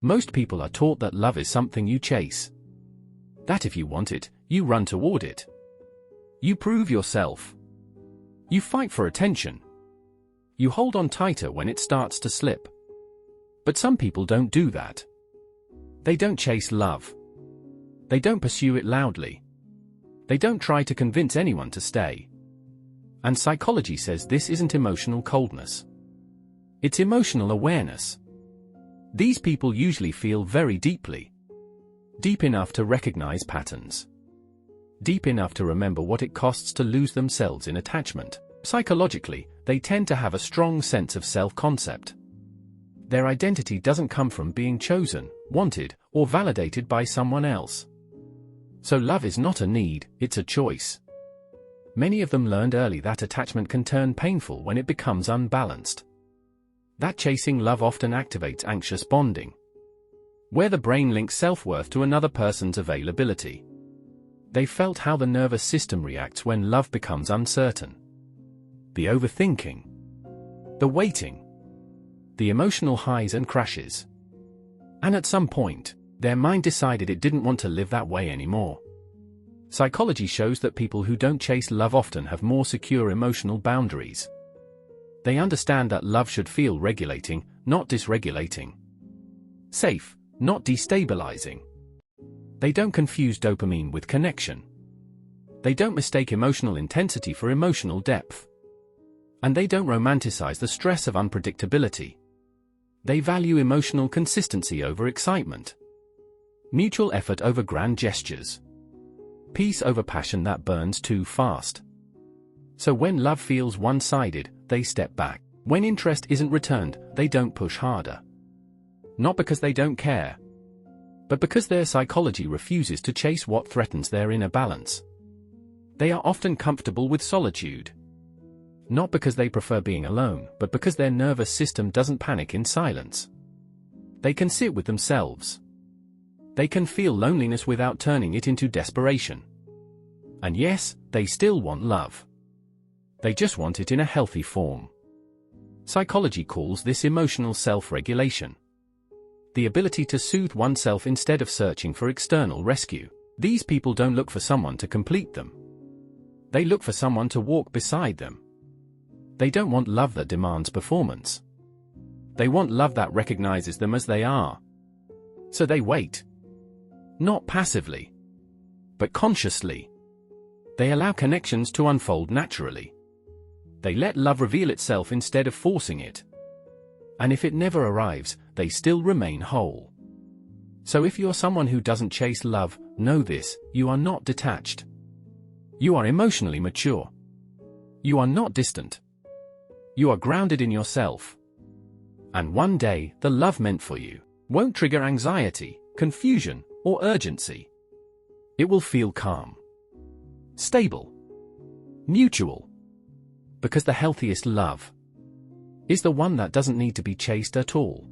Most people are taught that love is something you chase. That if you want it, you run toward it. You prove yourself. You fight for attention. You hold on tighter when it starts to slip. But some people don't do that. They don't chase love. They don't pursue it loudly. They don't try to convince anyone to stay. And psychology says this isn't emotional coldness. It's emotional awareness. These people usually feel very deeply. Deep enough to recognize patterns. Deep enough to remember what it costs to lose themselves in attachment. Psychologically, they tend to have a strong sense of self-concept. Their identity doesn't come from being chosen, wanted, or validated by someone else. So love is not a need, it's a choice. Many of them learned early that attachment can turn painful when it becomes unbalanced. That chasing love often activates anxious bonding, where the brain links self-worth to another person's availability. They felt how the nervous system reacts when love becomes uncertain. The overthinking. The waiting. The emotional highs and crashes. And at some point, their mind decided it didn't want to live that way anymore. Psychology shows that people who don't chase love often have more secure emotional boundaries. They understand that love should feel regulating, not dysregulating. Safe, not destabilizing. They don't confuse dopamine with connection. They don't mistake emotional intensity for emotional depth. And they don't romanticize the stress of unpredictability. They value emotional consistency over excitement. Mutual effort over grand gestures. Peace over passion that burns too fast. So when love feels one-sided, they step back. When interest isn't returned, they don't push harder. Not because they don't care, but because their psychology refuses to chase what threatens their inner balance. They are often comfortable with solitude. Not because they prefer being alone, but because their nervous system doesn't panic in silence. They can sit with themselves. They can feel loneliness without turning it into desperation. And yes, they still want love. They just want it in a healthy form. Psychology calls this emotional self-regulation. The ability to soothe oneself instead of searching for external rescue. These people don't look for someone to complete them. They look for someone to walk beside them. They don't want love that demands performance. They want love that recognizes them as they are. So they wait. Not passively, but consciously. They allow connections to unfold naturally. They let love reveal itself instead of forcing it. And if it never arrives, they still remain whole. So if you're someone who doesn't chase love, know this: you are not detached. You are emotionally mature. You are not distant. You are grounded in yourself. And one day, the love meant for you won't trigger anxiety, confusion, or urgency. It will feel calm, stable, mutual. Because the healthiest love is the one that doesn't need to be chased at all.